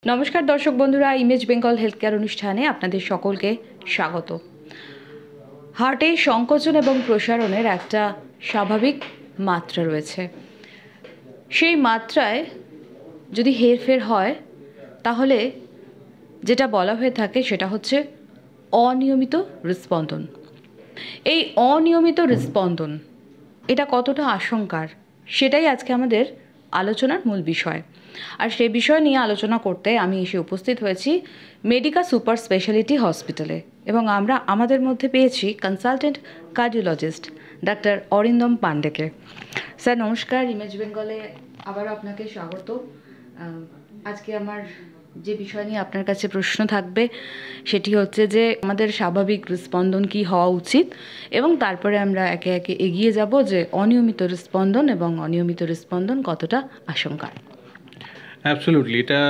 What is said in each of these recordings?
নমস্কার দর্শক বন্ধুরা, ইমেজ বেঙ্গল হেলথ কেয়ার অনুষ্ঠানে আপনাদের সকলকে স্বাগত। হার্টে সংকোচন এবং প্রসারণের একটা স্বাভাবিক মাত্রা রয়েছে। সেই মাত্রায় যদি হেরফের হয় তাহলে যেটা বলা হয়ে থাকে সেটা হচ্ছে অনিয়মিত হৃদস্পন্দন। এই অনিয়মিত হৃদস্পন্দন এটা কতটা আশঙ্কার সেটাই আজকে আমাদের আলোচনার মূল বিষয়। আর সেই বিষয় নিয়ে আলোচনা করতে আমি এসে উপস্থিত হয়েছি মেডিকা সুপার স্পেশালিটি হসপিটালে, এবং আমরা আমাদের মধ্যে পেয়েছি কনসালটেন্ট কার্ডিওলজিস্ট ডাক্তার অরিন্দম পান্ডেকে। স্যার নমস্কার, ইমেজ বেঙ্গলে আবারও আপনাকে স্বাগত। আজকে আমার যে বিষয় নিয়ে আপনার কাছে প্রশ্ন থাকবে সেটি হচ্ছে যে আমাদের স্বাভাবিক হৃদস্পন্দন কী হওয়া উচিত, এবং তারপরে আমরা একে একে এগিয়ে যাব যে অনিয়মিত হৃদস্পন্দন এবং অনিয়মিত হৃদস্পন্দন কতটা আশঙ্কার। অ্যাবসলিউটলি, এটা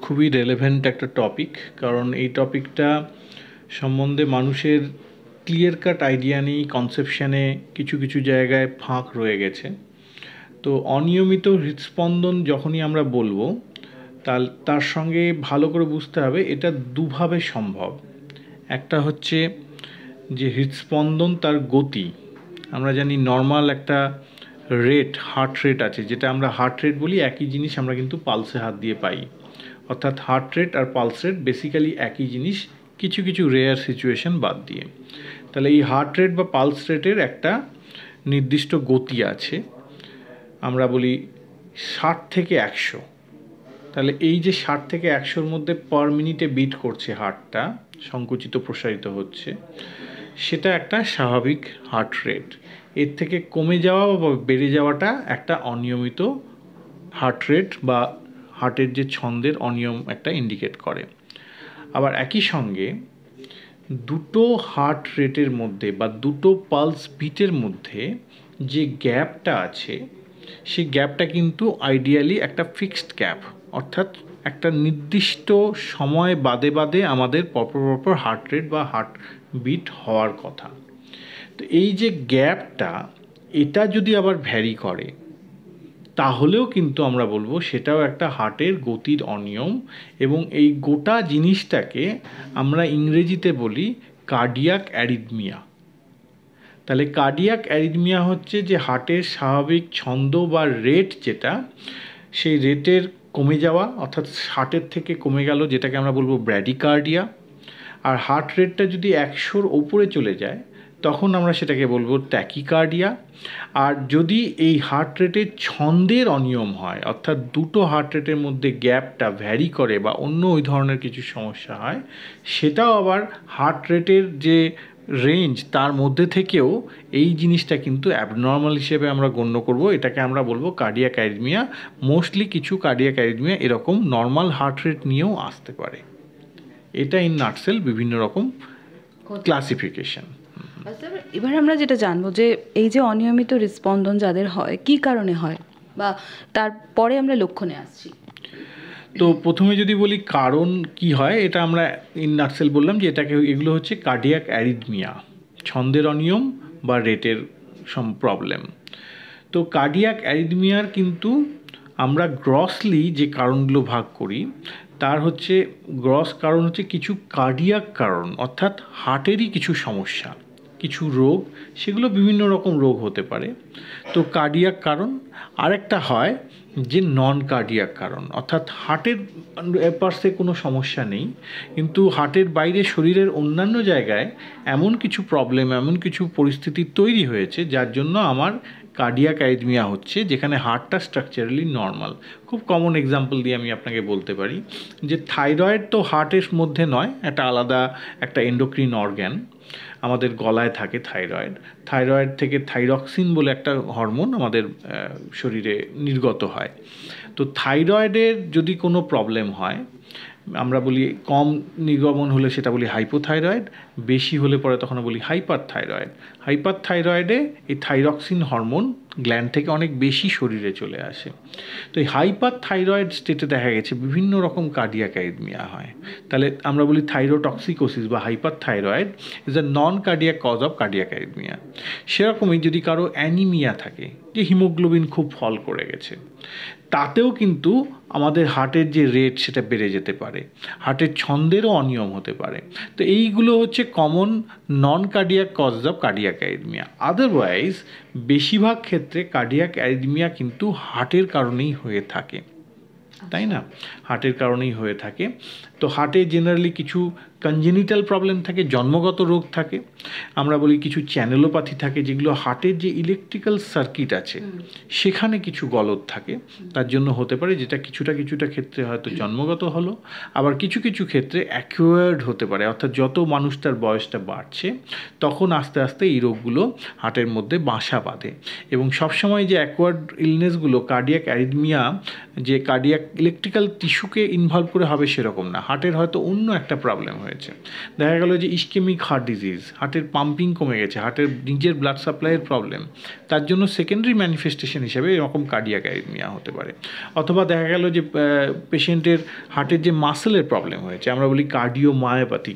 খুবই রেলেভেন্ট একটা টপিক, কারণ এই টপিকটা সম্বন্ধে মানুষের ক্লিয়ার কাট আইডিয়া নেই, কনসেপশানে কিছু কিছু জায়গায় ফাঁক রয়ে গেছে। তো অনিয়মিত হৃদস্পন্দন যখনই আমরা বলবো তার সঙ্গে ভালো করে বুঝতে হবে এটা দুভাবে সম্ভব। একটা হচ্ছে যে হৃদস্পন্দন তার গতি, আমরা জানি নর্মাল একটা রেট, হার্ট রেট আছে, যেটা আমরা হার্ট রেট বলি, একই জিনিস আমরা কিন্তু পালসে হাত দিয়ে পাই। অর্থাৎ হার্ট রেট আর পালস রেট বেসিক্যালি একই জিনিস, কিছু কিছু রেয়ার সিচুয়েশন বাদ দিয়ে। তাহলে এই হার্ট রেট বা পালস রেটের একটা নির্দিষ্ট গতি আছে, আমরা বলি 60 থেকে 100। তাহলে এই যে 60 থেকে 100-র মধ্যে পার মিনিটে বিট করছে হার্টটা, সংকুচিত প্রসারিত হচ্ছে, সেটা একটা স্বাভাবিক হার্ট রেট। এর থেকে কমে যাওয়া বা বেড়ে যাওয়াটা একটা অনিয়মিত হার্ট রেট বা হার্টের যে ছন্দের অনিয়ম একটা ইন্ডিকেট করে। আবার একই সঙ্গে দুটো হার্ট রেটের মধ্যে বা দুটো পালস বিটের মধ্যে যে গ্যাপটা আছে, সেই গ্যাপটা কিন্তু আইডিয়ালি একটা ফিক্সড গ্যাপ, অর্থাৎ একটা নির্দিষ্ট সময় বাদে বাদে আমাদের পরপর হার্ট রেট বা হার্ট বিট হওয়ার কথা। তো এই যে গ্যাপটা, এটা যদি আবার ভ্যারি করে তাহলেও কিন্তু আমরা বলবো সেটাও একটা হার্টের গতির অনিয়ম, এবং এই গোটা জিনিসটাকে আমরা ইংরেজিতে বলি কার্ডিয়াক অ্যারিথমিয়া। তাহলে কার্ডিয়াক অ্যারিথমিয়া হচ্ছে যে হার্টের স্বাভাবিক ছন্দ বা রেট যেটা, সেই রেটের কমে যাওয়া, অর্থাৎ 60-এর থেকে কমে গেল, যেটাকে আমরা বলবো ব্র্যাডিকার্ডিয়া। আর হার্ট রেটটা যদি 100-র ওপরে চলে যায় তখন আমরা সেটাকে বলবো ট্যাকিকার্ডিয়া। আর যদি এই হার্ট রেটের ছন্দের অনিয়ম হয়, অর্থাৎ দুটো হার্ট রেটের মধ্যে গ্যাপটা ভ্যারি করে বা অন্য ওই ধরনের কিছু সমস্যা হয়, সেটাও আবার হার্ট রেটের যে রেঞ্জ তার মধ্যে থেকেও এই জিনিসটা কিন্তু অ্যাবনর্মাল হিসেবে আমরা গণ্য করব। এটাকে আমরা বলবো কার্ডিয়াক অ্যারিথমিয়া। মোস্টলি কিছু কার্ডিয়াক অ্যারিথমিয়া এরকম নর্মাল হার্ট রেট নিয়েও আসতে পারে। এটা ইন নাটসেল বিভিন্ন রকম ক্লাসিফিকেশন। এবার আমরা যেটা জানবো যে এই যে অনিয়মিত হৃদস্পন্দন যাদের হয় কী কারণে হয়, বা তারপরে আমরা লক্ষণে আসছি। তো প্রথমে যদি বলি কারণ কি হয়, এটা আমরা ইন নাটসেল বললাম যে এগুলো হচ্ছে কার্ডিয়াক অ্যারিথমিয়া, ছন্দের অনিয়ম বা রেটের প্রবলেম। তো কার্ডিয়াক অ্যারিথমিয়ার কিন্তু আমরা গ্রসলি যে কারণগুলো ভাগ করি, তার হচ্ছে গ্রস কারণ হচ্ছে কিছু কার্ডিয়াক কারণ, অর্থাৎ হার্টেরই কিছু সমস্যা, কিছু রোগ, সেগুলো বিভিন্ন রকম রোগ হতে পারে। তো কার্ডিয়াক কারণ। আরেকটা হয় যে নন কার্ডিয়াক কারণ, অর্থাৎ হার্টের পার্শ্বে কোনো সমস্যা নেই, কিন্তু হার্টের বাইরে শরীরের অন্যান্য জায়গায় এমন কিছু প্রবলেম, এমন কিছু পরিস্থিতি তৈরি হয়েছে যার জন্য আমার কার্ডিয়াক অ্যারিথমিয়া হচ্ছে, যেখানে হার্টটা স্ট্রাকচারালি নর্মাল। খুব কমন এক্সাম্পল দিয়ে আমি আপনাকে বলতে পারি যে থাইরয়েড তো হার্টের মধ্যে নয়, একটা আলাদা একটা এন্ডোক্রিন অর্গ্যান, আমাদের গলায় থাকে থাইরয়েড। থাইরয়েড থেকে থাইরক্সিন বলে একটা হরমোন আমাদের শরীরে নির্গত হয়। তো থাইরয়েডের যদি কোনো প্রবলেম হয়, আমরা বলি কম নির্গমন হলে সেটা বলি হাইপোথাইরয়েড, বেশি হলে পরে তখন বলি হাইপার থাইরয়েড। হাইপার থাইরয়েডে এই থাইরক্সিন হরমোন গ্ল্যান্ড থেকে অনেক বেশি শরীরে চলে আসে। তো এই হাইপার থাইরয়েড স্টেটে দেখা গেছে বিভিন্ন রকম কার্ডিয়াক অ্যারিথমিয়া হয়। তাহলে আমরা বলি থাইরোটক্সিকোসিস বা hyperthyroid is a non cardiac cause of cardiac arrhythmia. সেরকমই যদি কারো অ্যানিমিয়া থাকে, যে হিমোগ্লোবিন খুব ফল করে গেছে, তাতেও কিন্তু আমাদের হার্টের যে রেট সেটা বেড়ে যেতে পারে, হার্টের ছন্দেরও অনিয়ম হতে পারে। তো এইগুলো হচ্ছে common non cardiac cause of cardiac arrhythmia. Otherwise বেশিরভাগ ক্ষেত্রে কার্ডিয়াক অ্যারিথমিয়া কিন্তু হার্টের কারণেই হয়ে থাকে, তাই না? হার্টের কারণেই হয়ে থাকে। তো হার্টে জেনারেলি কিছু কনজেনিটাল প্রবলেম থাকে, জন্মগত রোগ থাকে, আমরা বলি কিছু চ্যানেলোপ্যাথি থাকে, যেগুলো হার্টের যে ইলেকট্রিক্যাল সার্কিট আছে সেখানে কিছু গলদ থাকে, তার জন্য হতে পারে, যেটা কিছুটা ক্ষেত্রে হয়তো জন্মগত হলো, আবার কিছু ক্ষেত্রে অ্যাকুয়ার্ড হতে পারে, অর্থাৎ যত মানুষ তার বয়সটা বাড়ছে তখন আস্তে আস্তে এই রোগগুলো হার্টের মধ্যে বাসা বাঁধে। এবং সবসময় যে অ্যাকুয়ার্ড ইলনেসগুলো কার্ডিয়াক অ্যারিথমিয়া যে কার্ডিয়াক ইলেকট্রিক্যাল টিস্যুকে ইনভলভ করে হবে সেরকম না, হার্টের হয়তো অন্য একটা প্রবলেম হয়েছে। দেখা গেল যে ইস্কেমিক হার্ট ডিজিজ, হার্টের পাম্পিং কমে গেছে, হার্টের নিজের ব্লাড সাপ্লাইয়ের প্রবলেম, তার জন্য সেকেন্ডারি ম্যানিফেস্টেশন হিসেবে এরকম কার্ডিয়াক অ্যারিথমিয়া হতে পারে। অথবা দেখা গেল যে পেশেন্টের হার্টের যে মাসেলের প্রবলেম হয়েছে, আমরা বলি কার্ডিওমায়োপ্যাথি,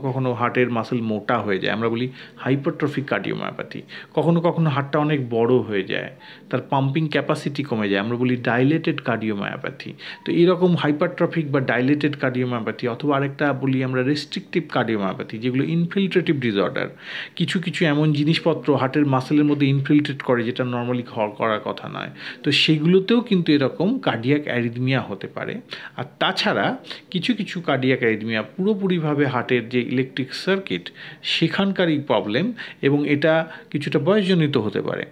কখনো হার্টের মাসেল মোটা হয়ে যায়, আমরা বলি হাইপারট্রফিক কার্ডিওমায়োপ্যাথি, কখনো হার্টটা অনেক বড় হয়ে যায়, তার পাম্পিং ক্যাপাসিটি কমে যায়, আমরা বলি ডাইলেটেড কার্ডিওমায়োপ্যাথি। তো এরকম হাইপারট্রফিক বা ডাইলেটেড কার্ডিওমায়োপ্যাথি, অথবা আরেকটা বলি আমরা রেস্ট্রিকটিভ কার্ডিওমায়োপ্যাথি, যেগুলো ইনফিল্ট্রেটিভ ডিসঅর্ডার, কিছু এমন জিনিসপত্র হার্টের মাসেলের মধ্যে ইনফিল্ট্রেট করে যেটা নর্মালি করার কথা নয়, তো সেগুলোতেও কিন্তু এরকম কার্ডিয়াক অ্যারিথমিয়া হতে পারে। আর তাছাড়া কিছু কার্ডিয়াক অ্যারিথমিয়া পুরোপুরিভাবে হার্টের যে ইলেকট্রিক সার্কিট সেখানকারই প্রবলেম, এবং এটা কিছুটা বয়সজনিত হতে পারে।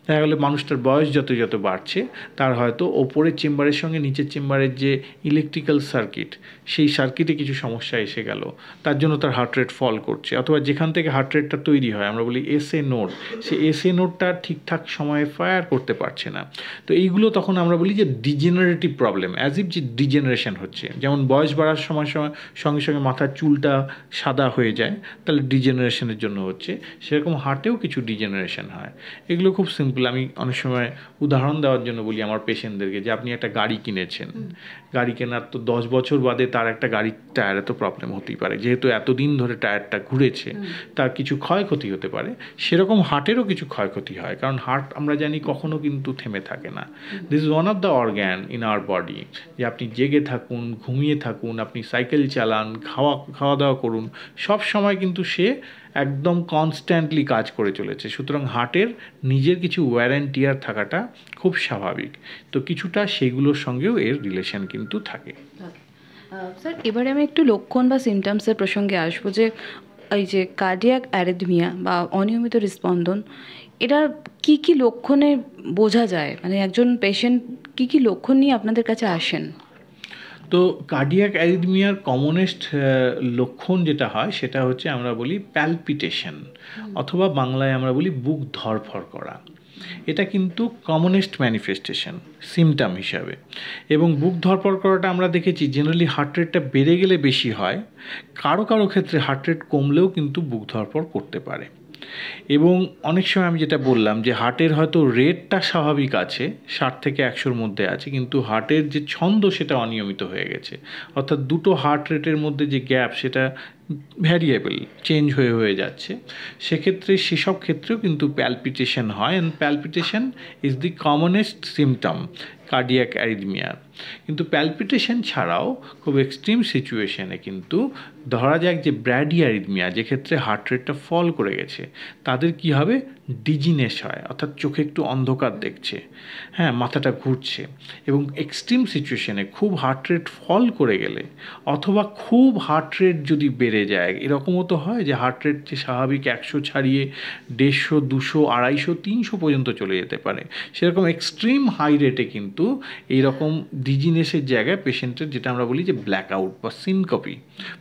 দেখা গেলো মানুষটার বয়স যত বাড়ছে তার হয়তো ওপরের চেম্বারের সঙ্গে নিচের চেম্বারের যে ইলেকট্রিক্যাল সার্কিট, সেই সার্কিটে কিছু সমস্যা এসে গেল, তার জন্য তার হার্ট রেট ফল করছে, অথবা যেখান থেকে হার্ট রেটটা তৈরি হয়, আমরা বলি এসএ নোড, সেই এসএ নোডটা ঠিকঠাক সময়ে ফায়ার করতে পারছে না। তো এইগুলো তখন আমরা বলি যে ডিজেনারেটিভ প্রবলেম, অ্যাজ ইফ যে ডিজেনারেশন হচ্ছে। যেমন বয়স বাড়ার সঙ্গে মাথার চুলটা সাদা হয়ে যায়, তাহলে ডিজেনারেশনের জন্য হচ্ছে, সেরকম হার্টেও কিছু ডিজেনারেশন হয়। এগুলো খুব সিম্পল। আমি অনেক সময় উদাহরণ দেওয়ার জন্য বলি আমার পেশেন্টদেরকে, যে আপনি একটা গাড়ি কিনেছেন, গাড়ি কেনার তো 10 বছর বাদে তার একটা গাড়ির টায়ারে তো প্রবলেম হতেই পারে, যেহেতু এতদিন ধরে টায়ারটা ঘুরেছে, তার কিছু ক্ষয়ক্ষতি হতে পারে। সেরকম হার্টেরও কিছু ক্ষয়ক্ষতি হয়, কারণ হার্ট আমরা জানি কখনো কিন্তু থেমে থাকে না। This is one of the organ in our body, যে আপনি জেগে থাকুন, ঘুমিয়ে থাকুন, আপনি সাইকেল চালান, খাওয়া দাওয়া করুন, সব সময় কিন্তু সে একদম কনস্ট্যান্টলি কাজ করে চলেছে। সুতরাং হার্টের নিজের কিছু ওয়্যার অ্যান্ড টিয়ার থাকাটা খুব স্বাভাবিক। তো কিছুটা সেইগুলোর সঙ্গেও এর রিলেশন কিন্তু থাকে। স্যার, এবারে আমি একটু লক্ষণ বা সিমটমসের প্রসঙ্গে আসবো, যে এই যে কার্ডিয়াক অ্যারিথমিয়া বা অনিয়মিত হৃদস্পন্দন, এটা কি লক্ষণে বোঝা যায়? মানে একজন পেশেন্ট কি লক্ষণ নিয়ে আপনাদের কাছে আসেন? তো কার্ডিয়াক অ্যারিথমিয়ার কমনেস্ট লক্ষণ যেটা হয় সেটা হচ্ছে আমরা বলি প্যালপিটেশন, অথবা বাংলায় আমরা বলি বুক ধড়ফড় করা। এটা কিন্তু কমনেস্ট ম্যানিফেস্টেশন সিমটম হিসাবে। এবং বুক ধড়ফড় করাটা আমরা দেখেছি জেনারেলি হার্ট রেটটা বেড়ে গেলে বেশি হয়, কারো ক্ষেত্রে হার্ট রেট কমলেও কিন্তু বুক ধড়ফড় করতে পারে। এবং অনেক সময় আমি যেটা বললাম যে হার্টের হয়তো রেটটা স্বাভাবিক আছে, 60 থেকে 100-র মধ্যে আছে, কিন্তু হার্টের যে ছন্দ সেটা অনিয়মিত হয়ে গেছে, অর্থাৎ দুটো হার্ট রেটের মধ্যে যে গ্যাপ সেটা ভ্যারিয়েবল, চেঞ্জ হয়ে যাচ্ছে। সেক্ষেত্রে সেসব ক্ষেত্রেও কিন্তু প্যালপিটেশন হয়, and palpitation is the commonest symptom cardiac অ্যারিথমিয়ার। কিন্তু প্যালপিটেশন ছাড়াও খুব এক্সট্রিম সিচুয়েশনে কিন্তু ধরা যাক যে ব্র্যাডি অ্যারিথমিয়া, যেক্ষেত্রে হার্ট রেটটা ফল করে গেছে, তাদের কি হবে, ডিজিনেস হয়, অর্থাৎ চোখে একটু অন্ধকার দেখছে, হ্যাঁ, মাথাটা ঘুরছে। এবং এক্সট্রিম সিচুয়েশনে খুব হার্ট রেট ফল করে গেলে, অথবা খুব হার্ট রেট যদি বেড়ে যায়, এরকমও তো হয় যে হার্ট রেট যে স্বাভাবিক 100 ছাড়িয়ে 150, 200, 250, 300 পর্যন্ত চলে যেতে পারে, সেরকম এক্সট্রিম হাই রেটে কিন্তু এইরকম ডিজিনেসের জায়গায় পেশেন্টের, যেটা আমরা বলি যে ব্ল্যাক আউট বা সিনকপি,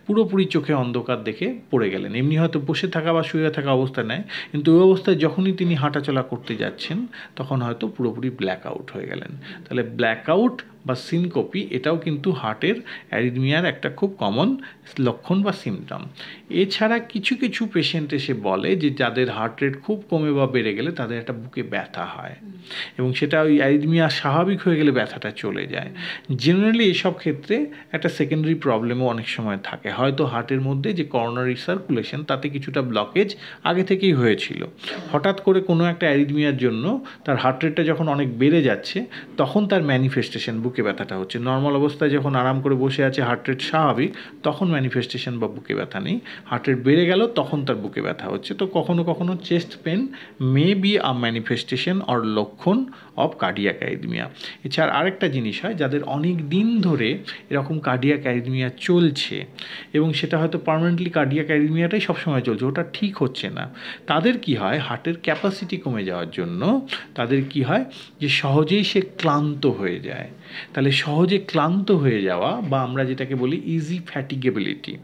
পুরোপুরি চোখে অন্ধকার দেখে পড়ে গেলেন, এমনি হয়তো বসে থাকা বা শুয়ে থাকা অবস্থা নেয়, কিন্তু ওই অবস্থায় যখনই তিনি হাঁটাচলা করতে যাচ্ছেন তখন হয়তো পুরোপুরি ব্ল্যাক আউট হয়ে গেলেন। তাহলে ব্ল্যাক আউট বা সিনকপি এটাও কিন্তু হার্টের অ্যারিথমিয়ার একটা খুব কমন লক্ষণ বা সিমটম। এছাড়া কিছু পেশেন্ট এসে বলে যে যাদের হার্ট রেট খুব কমে বা বেড়ে গেলে তাদের একটা বুকে ব্যথা হয়, এবং সেটা ওই অ্যারিথমিয়া স্বাভাবিক হয়ে গেলে ব্যথাটা চলে যায়। জেনারেলি এসব ক্ষেত্রে একটা সেকেন্ডারি প্রবলেমও অনেক সময় থাকে, হয়তো হার্টের মধ্যে যে করোনারি সার্কুলেশন তাতে কিছুটা ব্লকেজ আগে থেকেই হয়েছিল, হঠাৎ করে কোনো একটা অ্যারিথমিয়ার জন্য তার হার্ট রেটটা যখন অনেক বেড়ে যাচ্ছে তখন তার ম্যানিফেস্টেশন বুকে ব্যথাটা হচ্ছে। নর্মাল অবস্থায় যখন আরাম করে বসে আছে হার্ট রেট স্বাভাবিক, তখন ম্যানিফেস্টেশন বা বুকে ব্যথা নেই, হার্ট রেট বেড়ে গেল তখন তার বুকে ব্যথা হচ্ছে। তো কখনো কখনো chest pain may be a manifestation or লক্ষণ অফ কার্ডিয়াক অ্যারিথমিয়া। এছাড়া আরেকটা জিনিস হয়, যাদের অনেক দিন ধরে এরকম কার্ডিয়াক অ্যারিথমিয়া চলছে এবং সেটা হয়তো পার্মানেন্টলি কার্ডিয়াক অ্যারিথমিয়াটাই সবসময় চলছে, ওটা ঠিক হচ্ছে না, তাদের কি হয় হার্টের ক্যাপাসিটি কমে যাওয়ার জন্য তাদের কি হয় যে সহজেই সে ক্লান্ত হয়ে যায়। তাহলে সহজে ক্লান্ত হয়ে যাওয়া বা আমরা যেটাকে বলি ইজি ফ্যাটিগেবিলিটি,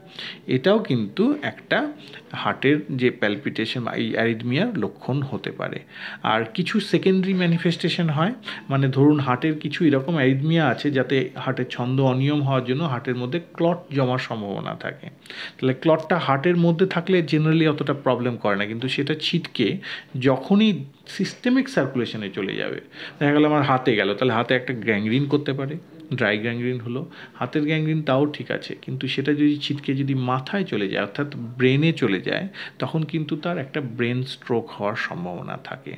এটাও কিন্তু একটা হার্টের যে প্যালপিটেশন বা এই অ্যারিথমিয়ার লক্ষণ হতে পারে। আর কিছু সেকেন্ডারি ম্যানিফেস্টেশন হয়, মানে ধরুন হার্টের কিছু এরকম অ্যারিথমিয়া আছে যাতে হার্টের ছন্দ অনিয়ম হওয়ার জন্য হার্টের মধ্যে ক্লট জমার সম্ভাবনা থাকে। তাহলে ক্লটটা হার্টের মধ্যে থাকলে জেনারেলি অতটা প্রবলেম করে না, কিন্তু সেটা ছিটকে যখনই সিস্টেমিক সার্কুলেশনে চলে যাবে, দেখা গেলো আমার হাতে গেল, তাহলে হাতে একটা গ্যাংগ্রিন করতে পারে, ড্রাই গ্যাংগ্রিন হলো, হাতের গ্যাংগ্রিন তাও ঠিক আছে, কিন্তু সেটা যদি ছিটকে যদি মাথায় চলে যায় অর্থাৎ ব্রেনে চলে যায় তখন কিন্তু তার একটা ব্রেন স্ট্রোক হওয়ার সম্ভাবনা থাকে।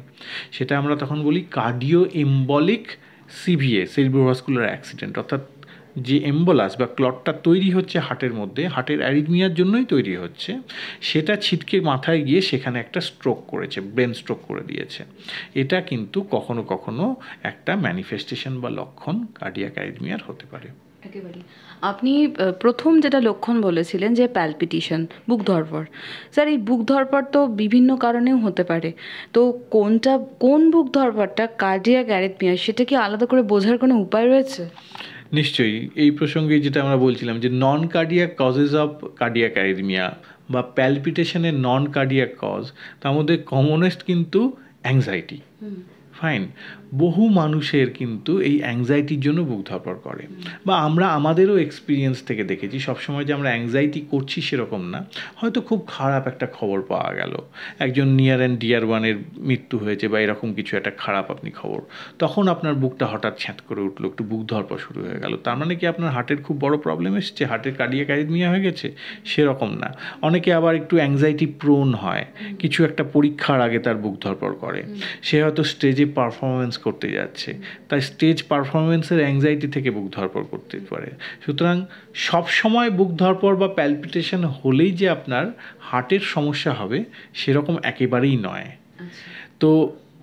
সেটা আমরা তখন বলি কার্ডিও এম্বলিক সিভিএ, সেরিব্রোভাস্কুলার অ্যাক্সিডেন্ট, অর্থাৎ যে এম্বোলাস বা ক্লটটা তৈরি হচ্ছে হার্টের মধ্যে, হার্টের অ্যারিথমিয়ার জন্যই তৈরি হচ্ছে, সেটা ছিটকে মাথায় গিয়ে সেখানে একটা স্ট্রোক করেছে, ব্রেন স্ট্রোক করে দিয়েছে। এটা কিন্তু কখনো কখনো একটা ম্যানিফেস্টেশন বা লক্ষণ কার্ডিয়াক অ্যারিথমিয়ার হতে পারে। একেবারে আপনি প্রথম যেটা লক্ষণ বলেছিলেন যে প্যালপিটেশন, বুক ধড়ফড়। স্যার এই বুক ধড়ফড় তো বিভিন্ন কারণেও হতে পারে, তো কোন বুক ধড়ফড়টা কার্ডিয়াক অ্যারিথমিয়া সেটা কি আলাদা করে বোঝার কোনো উপায় রয়েছে? নিশ্চয়ই, এই প্রসঙ্গে যেটা আমরা বলছিলাম যে non cardiac causes of cardiac arrhythmia বা প্যালপিটেশনের নন কার্ডিয়াক কজ, তার মধ্যে কমনেস্ট কিন্তু অ্যাংজাইটি। ফাইন, বহু মানুষের কিন্তু এই অ্যাংজাইটির জন্য বুক ধড়ফড় করে, বা আমরা আমাদেরও এক্সপিরিয়েন্স থেকে দেখেছি, সবসময় যে আমরা অ্যাংজাইটি করছি সেরকম না, হয়তো খুব খারাপ একটা খবর পাওয়া গেল, একজন নিয়ার অ্যান্ড ডিয়ার ওয়ানের মৃত্যু হয়েছে বা এরকম কিছু একটা খারাপ আপনি খবর, তখন আপনার বুকটা হঠাৎ ছ্যাঁত করে উঠলো, একটু বুক ধড়ফড় শুরু হয়ে গেল, তার মানে কি আপনার হার্টের খুব বড় প্রবলেম এসেছে, হার্টের কার্ডিয়াক অ্যারিথমিয়া হয়ে গেছে? সেরকম না। অনেকে আবার একটু অ্যাংজাইটি প্রোন হয়, কিছু একটা পরীক্ষার আগে তার বুক ধড়ফড় করে, সে হয়তো স্টেজে পারফরমেন্স করতে যাচ্ছে, তাই স্টেজ পারফরমেন্সের অ্যাংজাইটি থেকে বুক ধড়ফড় করতে পারে। সুতরাং সব সময় বুক ধড়ফড় বা প্যালপিটেশন হলেই যে আপনার হার্টের সমস্যা হবে সেরকম একেবারেই নয়। তো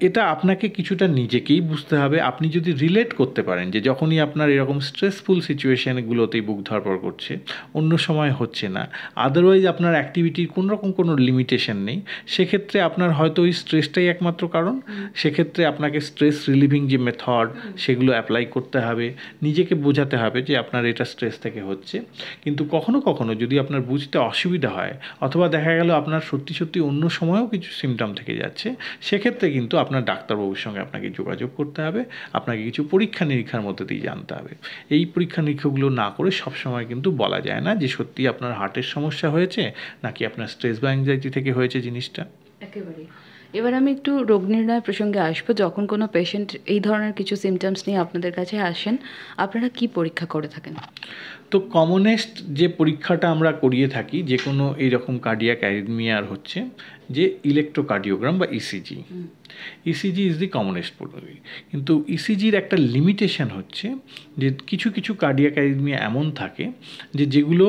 এটা আপনাকে কিছুটা নিজেকেই বুঝতে হবে। আপনি যদি রিলেট করতে পারেন যে যখনই আপনার এরকম স্ট্রেসফুল সিচুয়েশানগুলোতেই বুক ধড়ফড় করছে, অন্য সময় হচ্ছে না, আদারওয়াইজ আপনার অ্যাক্টিভিটির কোনোরকম কোনো লিমিটেশন নেই, সেক্ষেত্রে আপনার হয়তো ওই স্ট্রেসটাই একমাত্র কারণ। সেক্ষেত্রে আপনাকে স্ট্রেস রিলিভিং যে মেথড সেগুলো অ্যাপ্লাই করতে হবে, নিজেকে বোঝাতে হবে যে আপনার এটা স্ট্রেস থেকে হচ্ছে। কিন্তু কখনো কখনো যদি আপনার বুঝতে অসুবিধা হয় অথবা দেখা গেল আপনার সত্যি সত্যি অন্য সময়েও কিছু সিমটম থেকে যাচ্ছে, সেক্ষেত্রে কিন্তু আপনার ডাক্তারবাবুর সঙ্গে আপনাকে যোগাযোগ করতে হবে, আপনাকে কিছু পরীক্ষা নিরীক্ষার মধ্যে দিয়ে জানতে হবে। এই পরীক্ষা নিরীক্ষাগুলো না করে সবসময় কিন্তু বলা যায় না যে সত্যি আপনার হার্টের সমস্যা হয়েছে নাকি আপনার স্ট্রেস বা অ্যাংজাইটি থেকে হয়েছে জিনিসটা। একেবারে। এবার আমি একটু রোগ নির্ণয় প্রসঙ্গে আসবো। যখন কোনো পেশেন্ট এই ধরনের কিছু সিমটমস নিয়ে আপনাদের কাছে আসেন, আপনারা কি পরীক্ষা করে থাকেন? তো কমনেস্ট যে পরীক্ষাটা আমরা করিয়ে থাকি যে কোনো এইরকম কার্ডিয়াক অ্যারিথমিয়ার হচ্ছে যে ইলেকট্রোকার্ডিওগ্রাম বা ECG. ECG is the commonest পদ্ধতি, কিন্তু ইসিজির একটা লিমিটেশন হচ্ছে যে কিছু কিছু কার্ডিয়াক অ্যারিথমিয়া এমন থাকে যে যেগুলো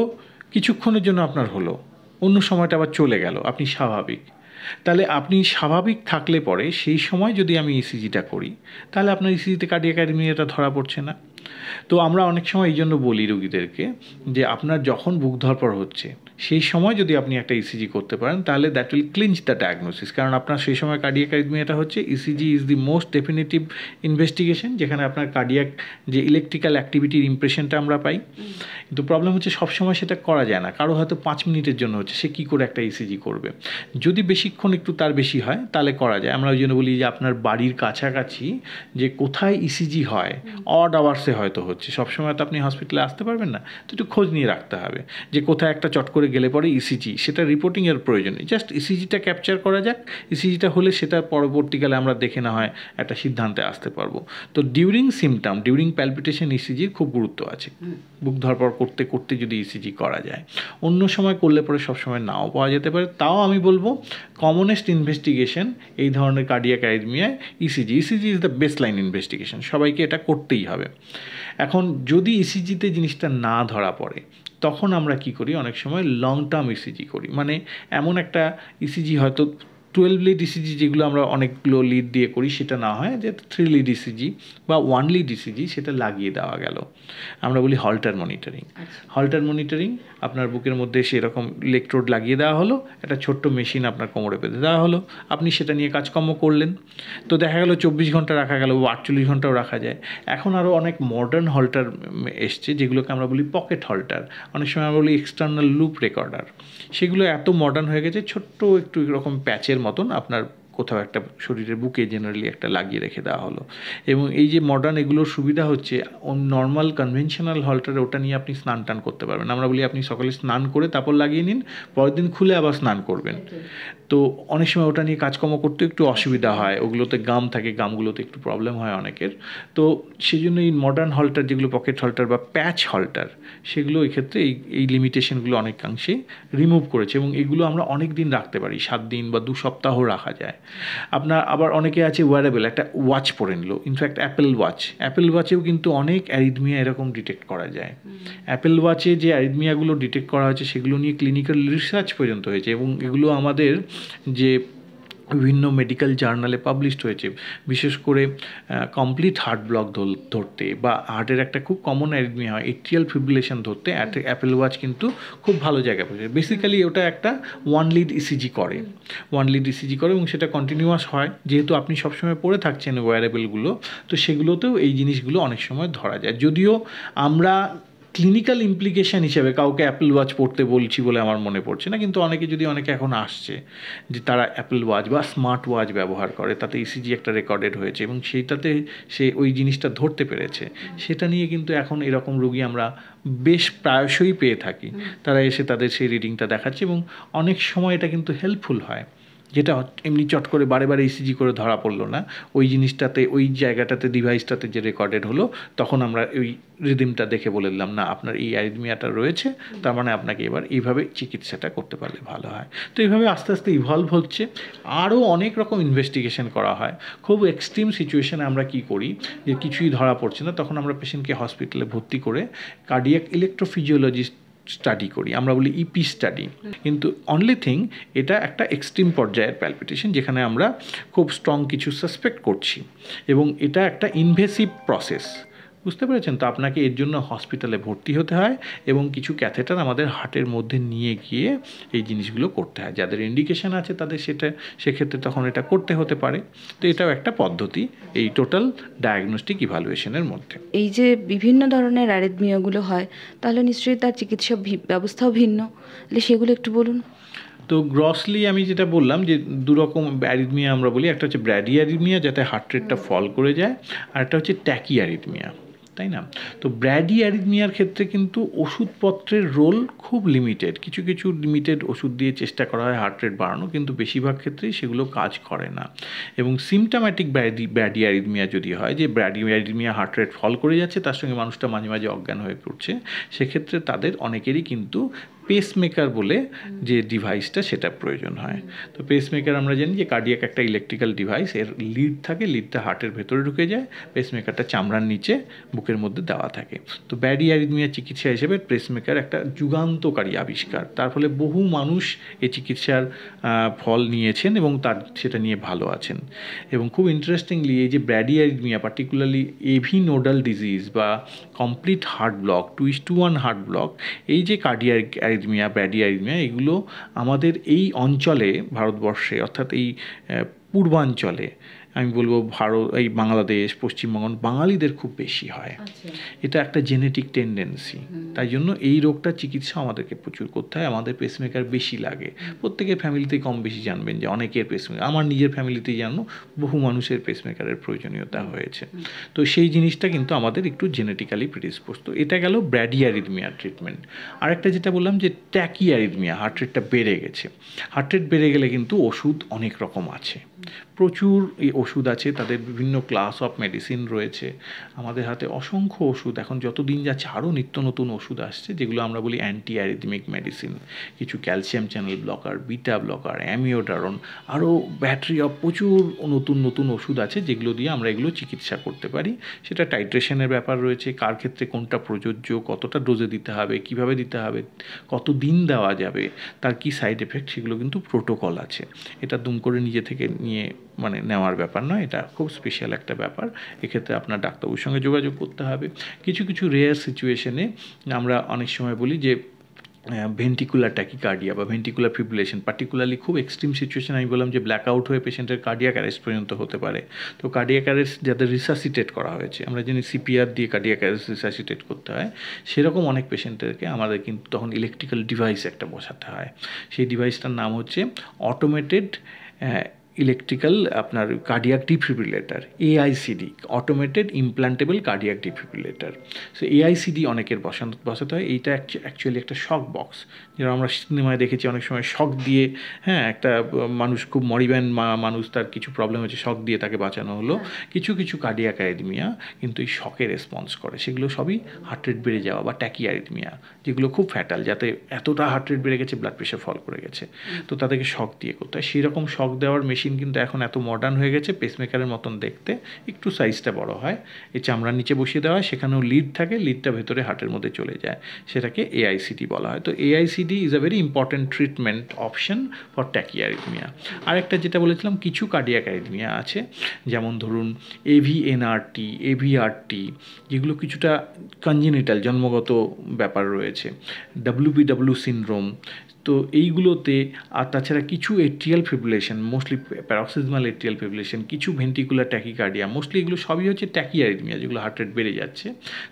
কিছুক্ষণের জন্য আপনার হলো, অন্য সময়টা আবার চলে গেল, আপনি স্বাভাবিক। তাহলে আপনি স্বাভাবিক থাকলে পরে সেই সময় যদি আমি ইসিজিটা করি তাহলে আপনার ইসিজিতে কার্ডিয়াক অ্যারিথমিয়াটা ধরা পড়ছে না। তো আমরা অনেক সময় এই জন্য বলি রোগীদেরকে যে আপনার যখন বুক ধড়ফড় হচ্ছে সেই সময় যদি আপনি একটা ইসিজি করতে পারেন তাহলে that will clinch the diagnosis, কারণ আপনার সেই সময় কার্ডিয়াক অ্যারিথমিয়াটা হচ্ছে। ECG is the most definitive investigation, যেখানে আপনার কার্ডিয়াক যে ইলেকট্রিক্যাল অ্যাক্টিভিটির ইমপ্রেশনটা আমরা পাই। কিন্তু প্রবলেম হচ্ছে সবসময় সেটা করা যায় না, কারো হয়তো 5 মিনিটের জন্য হচ্ছে, সে কী করে একটা ইসিজি করবে। যদি বেশিক্ষণ একটু তার বেশি হয় তাহলে করা যায়। আমরা ওই জন্য বলি যে আপনার বাড়ির কাছাকাছি যে কোথায় ইসিজি হয়, অড আওয়ার্সে হয় হয়তো হচ্ছে, সবসময় তো আপনি হসপিটালে আসতে পারবেন না, তো একটু খোঁজ নিয়ে রাখতে হবে যে কোথায় একটা চট করে গেলে পরে ইসিজি, সেটা রিপোর্টিংয়ের প্রয়োজন নেই, জাস্ট ইসিজিটা ক্যাপচার করা যাক, ইসিজিটা হলে সেটা পরবর্তীকালে আমরা দেখে না হয় একটা সিদ্ধান্তে আসতে পারবো। তো ডিউরিং সিমটম, ডিউরিং প্যালপিটেশন ইসিজির খুব গুরুত্ব আছে, বুক ধরপড় করতে করতে যদি ইসিজি করা যায়। অন্য সময় করলে পরে সবসময় নাও পাওয়া যেতে পারে, তাও আমি বলবো কমনেস্ট ইনভেস্টিগেশন এই ধরনের কার্ডিয়াক অ্যারিথমিয়ায় ECG is the baseline investigation, সবাইকে এটা করতেই হবে। এখন যদি ইসিজিতে জিনিসটা না ধরা পড়ে তখন আমরা কি করি, অনেক সময় লং টার্ম ইসিজি করি, মানে এমন একটা ইসিজি হয়তো 12 লিড ইসিজি যেগুলো আমরা অনেকগুলো লিড দিয়ে করি, সেটা না হয় যে 3 লিড ইসিজি বা 1 লিড ইসিজি সেটা লাগিয়ে দেওয়া গেল, আমরা বলি হল্টার মনিটরিং। হল্টার মনিটরিং, আপনার বুকের মধ্যে সেরকম ইলেকট্রোড লাগিয়ে দেওয়া হলো, একটা ছোট্ট মেশিন আপনার কোমরে বেঁধে দেওয়া হলো, আপনি সেটা নিয়ে কাজকর্ম করলেন, তো দেখা গেল 24 ঘন্টা রাখা গেল, 48 ঘন্টাও রাখা যায়। এখন আরও অনেক মডার্ন হল্টার এসছে যেগুলোকে আমরা বলি পকেট হল্টার, অনেক সময় আমরা বলি এক্সটার্নাল লুপ রেকর্ডার। সেগুলো এত মডার্ন হয়ে গেছে, ছোট্ট একটু এরকম প্যাচের মতন আপনার কোথাও একটা শরীরের বুকে জেনারেলি একটা লাগিয়ে রেখে দেওয়া হলো। এবং এই যে মডার্ন এগুলোর সুবিধা হচ্ছে, নর্মাল কনভেনশনাল হল্টারে ওটা নিয়ে আপনি স্নান টান করতে পারবেন, আমরা বলি আপনি সকালে স্নান করে তারপর লাগিয়ে নিন, পরের দিন খুলে আবার স্নান করবেন। তো অনেক সময় ওটা নিয়ে কাজকর্ম করতে একটু অসুবিধা হয়, ওগুলোতে গাম থাকে, গামগুলোতে একটু প্রবলেম হয় অনেকের। তো সেই জন্য এই মডার্ন হল্টার যেগুলো পকেট হল্টার বা প্যাচ হল্টার, সেগুলো এই ক্ষেত্রে এই লিমিটেশনগুলো অনেকাংশে রিমুভ করেছে, এবং এগুলো আমরা অনেক দিন রাখতে পারি, 7 দিন বা 2 সপ্তাহ রাখা যায়। আপনার আবার অনেকে আছে ওয়ারেবল, একটা ওয়াচ পরে নিল, ইনফ্যাক্ট অ্যাপেল ওয়াচেও কিন্তু অনেক অ্যারিথমিয়া এরকম ডিটেক্ট করা যায়। অ্যাপেল ওয়াচে যে অ্যারিথমিয়াগুলো ডিটেক্ট করা হয়েছে সেগুলো নিয়ে ক্লিনিক্যাল রিসার্চ পর্যন্ত হয়েছে, এবং এগুলো আমাদের যে বিভিন্ন মেডিকেল জার্নালে পাবলিশড হয়েছে, বিশেষ করে কমপ্লিট হার্ট ব্লক ধরতে বা হার্টের একটা খুব কমন অ্যারিথমিয়া হয় এট্রিয়াল ফিব্রিলেশন ধরতে অ্যাপেল ওয়াচ কিন্তু খুব ভালো জায়গায় পড়েছে। বেসিক্যালি ওটা একটা 1 লিড ইসিজি করে, এবং সেটা কন্টিনিউয়াস হয়, যেহেতু আপনি সবসময় পড়ে থাকছেন ওয়্যারেবলগুলো, তো সেগুলোতেও এই জিনিসগুলো অনেক সময় ধরা যায়। যদিও আমরা ক্লিনিক্যাল ইমপ্লিকেশান হিসেবে কাউকে অ্যাপেল ওয়াচ পড়তে বলছি বলে আমার মনে পড়ছে না, কিন্তু অনেকে এখন আসছে যে তারা অ্যাপেল ওয়াচ বা স্মার্ট ওয়াচ ব্যবহার করে, তাতে ইসিজি একটা রেকর্ডেড হয়েছে এবং সেইটাতে সে ওই জিনিসটা ধরতে পেরেছে। সেটা নিয়ে কিন্তু এখন এরকম রোগী আমরা বেশ প্রায়শই পেয়ে থাকি, তারা এসে তাদের সেই রিডিংটা দেখাচ্ছে, এবং অনেক সময় এটা কিন্তু হেল্পফুল হয়, যেটা এমনি চট করে বারে বারে ইসিজি করে ধরা পড়লো না, ওই জিনিসটাতে ওই জায়গাটাতে ডিভাইসটাতে যে রেকর্ডেড হলো, তখন আমরা ওই রিদিমটা দেখে বলে দিলাম না আপনার এই অ্যারিথমিয়াটা রয়েছে, তার মানে আপনাকে এবার এইভাবে চিকিৎসাটা করতে পারলে ভালো হয়। তো এইভাবে আস্তে আস্তে ইভলভ হচ্ছে, আরও অনেক রকম ইনভেস্টিগেশন করা হয়। খুব এক্সট্রিম সিচুয়েশানে আমরা কি করি, যে কিছুই ধরা পড়ছে না, তখন আমরা পেশেন্টকে হসপিটালে ভর্তি করে কার্ডিয়াক ইলেকট্রোফিজিওলজিস্ট স্টাডি করি, আমরা বলি ইপি স্টাডি। কিন্তু অনলি থিং এটা একটা এক্সট্রিম পর্যায়ের প্যালপিটেশন, যেখানে আমরা খুব স্ট্রং কিছু সাসপেক্ট করছি, এবং এটা একটা ইনভেসিভ প্রসেস, বুঝতে পেরেছেন? তো আপনাকে এর জন্য হসপিটালে ভর্তি হতে হয়, এবং কিছু ক্যাথেটার আমাদের হার্টের মধ্যে নিয়ে গিয়ে এই জিনিসগুলো করতে হয়। যাদের ইন্ডিকেশান আছে তাদের সেক্ষেত্রে তখন এটা করতে হতে পারে। তো এটাও একটা পদ্ধতি এই টোটাল ডায়াগনস্টিক ইভ্যালুয়েশনের মধ্যে। এই যে বিভিন্ন ধরনের অ্যারিথমিয়াগুলো হয়, তাহলে নিশ্চয়ই তার চিকিৎসা ব্যবস্থাও ভিন্ন, তাহলে সেগুলো একটু বলুন। তো গ্রসলি আমি যেটা বললাম যে দুরকম অ্যারিথমিয়া আমরা বলি, একটা হচ্ছে ব্র্যাডি অ্যারিথমিয়া যাতে হার্ট রেটটা ফল করে যায়, আর একটা হচ্ছে ট্যাকি অ্যারিথমিয়া, তাই না? তো ব্র্যাডি অ্যারিথমিয়ার ক্ষেত্রে কিন্তু ওষুধপত্রের রোল খুব লিমিটেড, কিছু কিছু লিমিটেড ওষুধ দিয়ে চেষ্টা করা হয় হার্ট রেট বাড়ানো, কিন্তু বেশিরভাগ ক্ষেত্রেই সেগুলো কাজ করে না। এবং সিমট্যামেটিক ব্র্যাডি অ্যারিথমিয়া যদি হয়, যে ব্র্যাডি অ্যারিথমিয়া হার্ট রেট ফল করে যাচ্ছে, তার সঙ্গে মানুষটা মাঝে মাঝে অজ্ঞান হয়ে পড়ছে, সেক্ষেত্রে তাদের অনেকেরই কিন্তু পেসমেকার বলে যে ডিভাইসটা সেটা প্রয়োজন হয়। তো পেসমেকার আমরা জানি যে কার্ডিয়াক একটা ইলেকট্রিক্যাল ডিভাইস, এর লিড থাকে, লিডটা হার্টের ভেতরে ঢুকে যায়, পেসমেকারটা চামড়ার নিচে বুকের মধ্যে দেওয়া থাকে। তো ব্র্যাডি অ্যারিথমিয়া চিকিৎসা হিসেবে পেসমেকার একটা যুগান্তকারী আবিষ্কার, তার ফলে বহু মানুষ এই চিকিৎসার ফল নিয়েছেন এবং সেটা নিয়ে ভালো আছেন। এবং খুব ইন্টারেস্টিংলি এই যে bradyarrhythmia, particularly AV nodal disease বা complete heart block, 2:1 heart block, এই যে কার্ডিয়াক অ্যারিথমিয়া, ব্র্যাডি অ্যারিথমিয়া, এগুলো আমাদের এই অঞ্চলে ভারতবর্ষে, অর্থাৎ এই পূর্বাঞ্চলে আমি বলবো ভারত, এই বাংলাদেশ, পশ্চিমবঙ্গ, বাঙালিদের খুব বেশি হয়। এটা একটা জেনেটিক টেন্ডেন্সি। তাই জন্য এই রোগটা চিকিৎসা আমাদেরকে প্রচুর করতে হয়। আমাদের পেসমেকার বেশি লাগে। প্রত্যেকের ফ্যামিলিতেই কম বেশি জানবেন যে অনেকের পেসমেকার, আমার নিজের ফ্যামিলিতেই জানো বহু মানুষের পেসমেকারের প্রয়োজনীয়তা হয়েছে। তো সেই জিনিসটা কিন্তু আমাদের একটু জেনেটিক্যালি প্রিডিসপোজ। তো এটা গেল ব্র্যাডিয়ারিথমিয়ার ট্রিটমেন্ট। আরেকটা যেটা বললাম যে ট্যাকিয়ারিথমিয়া, হার্ট রেটটা বেড়ে গেছে। হার্ট রেট বেড়ে গেলে কিন্তু ওষুধ অনেক রকম আছে, প্রচুর এই ওষুধ আছে, তাদের বিভিন্ন ক্লাস অফ মেডিসিন রয়েছে। আমাদের হাতে অসংখ্য ওষুধ, এখন যত দিন যাচ্ছে আরও নিত্য নতুন ওষুধ আসছে, যেগুলো আমরা বলি অ্যান্টি অ্যারিথমিক মেডিসিন। কিছু calcium channel blocker, beta blocker, অ্যামিওডারন, আরও ব্যাটারি অফ প্রচুর নতুন নতুন ওষুধ আছে, যেগুলো দিয়ে আমরা এগুলো চিকিৎসা করতে পারি। সেটা টাইট্রেশনের ব্যাপার রয়েছে, কার ক্ষেত্রে কোনটা প্রযোজ্য, কতটা ডোজে দিতে হবে, কিভাবে দিতে হবে, কত দিন দেওয়া যাবে, তার কি সাইড এফেক্ট, সেগুলো কিন্তু প্রোটোকল আছে। এটা দুম করে নিজে থেকে নিয়ে মানে নেওয়ার ব্যাপার নয়, এটা খুব স্পেশাল একটা ব্যাপার। এক্ষেত্রে আপনার ডাক্তারবাবুর সঙ্গে যোগাযোগ করতে হবে। কিছু কিছু রেয়ার সিচুয়েশনে আমরা অনেক সময় বলি যে ভেন্টিকুলার ট্যাকিকার্ডিয়া বা ভেন্টিকুলার ফিব্রিলেশন, পার্টিকুলারলি খুব এক্সট্রিম সিচুয়েশন, আমি বললাম যে ব্ল্যাক আউট হয়ে পেশেন্টের কার্ডিয়াক অ্যারেস্ট পর্যন্ত হতে পারে। তো কার্ডিয়াক অ্যারেস্ট যাদের রিসাসিটেট করা হয়েছে, আমরা জানি সিপিআর দিয়ে কার্ডিয়াক অ্যারেস্ট রিসাসিটেট করতে হয়, সেরকম অনেক পেশেন্টেরকে আমাদের কিন্তু তখন ইলেকট্রিক্যাল ডিভাইস একটা বসাতে হয়। সেই ডিভাইসটার নাম হচ্ছে অটোমেটেড ইলেকট্রিক্যাল আপনার cardiac defibrillator, AICD, automated implantable cardiac defibrillator. So AICD অনেকের বসাতে হয়। এইটা অ্যাকচুয়ালি একটা শক বক্স, যেটা আমরা সিনেমায় দেখেছি অনেক সময় শক দিয়ে, হ্যাঁ, একটা মানুষ খুব মরিবেন মানুষ, তার কিছু প্রবলেম হচ্ছে, শক দিয়ে তাকে বাঁচানো হলো। কিছু কিছু কার্ডিয়াক অ্যারিথমিয়া কিন্তু এই শকে রেসপন্স করে, সেগুলো সবই হার্ট রেট বেড়ে যাওয়া বা ট্যাকি অ্যারিথমিয়া, যেগুলো খুব ফ্যাটাল, যাতে এতটা হার্ট রেট বেড়ে গেছে, ব্লাড প্রেশার ফল করে গেছে, তো তাদেরকে শক দিয়ে করতে হয়। সেই রকম শক দেওয়ার মেশিন কিন্তু এখন এত মডার্ন হয়ে গেছে, পেসমেকারের মতন দেখতে, একটু সাইজটা বড় হয়, এই চামড়ার নিচে বসিয়ে দেওয়া হয়, সেখানেও লিড থাকে, লিডটা ভেতরে হার্টের মধ্যে চলে যায়, সেটাকে এআইসিডি বলা হয়। তো AICD is a very important treatment option for tachyarrhythmia. আরেকটা যেটা বলেছিলাম, কিছু কার্ডিয়াক অ্যারিথমিয়া আছে, যেমন ধরুন এভিএনআরটি, এভিআরটি, যেগুলো কিছুটা কনজেনিটাল, জন্মগত ব্যাপার রয়েছে, ডাব্লিউবিডাব্লিউ সিনড্রোম। তো এইগুলোতে, আর তাছাড়া কিছু atrial fibrillation, mostly paroxysmal atrial fibrillation, কিছু ভেন্টিকুলার ট্যাকিকার্ডিয়া, মোস্টলি এগুলো সবই হচ্ছে ট্যাকিয়ারিথমিয়া, যেগুলো হার্ট রেট বেড়ে যাচ্ছে।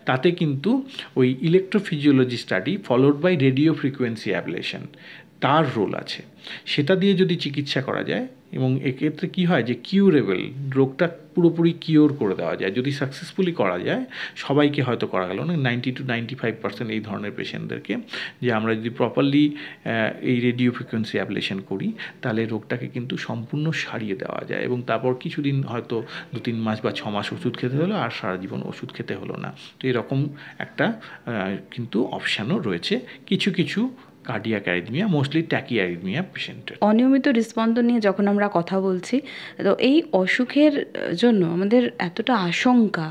তাতে কিন্তু ওই electrophysiology study followed by radio frequency ablation, তার রোল আছে। সেটা দিয়ে যদি চিকিৎসা করা যায়, এবং এক্ষেত্রে কী হয় যে কিউরেবল, রোগটা পুরোপুরি কিওর করে দেওয়া যায় যদি সাকসেসফুলি করা যায়। সবাইকে হয়তো করা গেল না, 90 to 95% এই ধরনের পেশেন্টদেরকে, যে আমরা যদি প্রপারলি এই রেডিও ফ্রিকোয়েন্সি অ্যাবলেশন করি, তাহলে রোগটাকে কিন্তু সম্পূর্ণ সারিয়ে দেওয়া যায়, এবং তারপর কিছুদিন হয়তো 2-3 মাস বা 6 মাস ওষুধ খেতে হলো, আর সারা জীবন ওষুধ খেতে হলো না। তো এরকম একটা কিন্তু অপশানও রয়েছে কিছু কিছু cardiac arrhythmia, mostly techie arrhythmia পেশেন্টের। অনিয়মিত হৃদস্পন্দন নিয়ে যখন আমরা কথা বলছি, তো এই অসুখের জন্য আমাদের এতটা আশঙ্কা,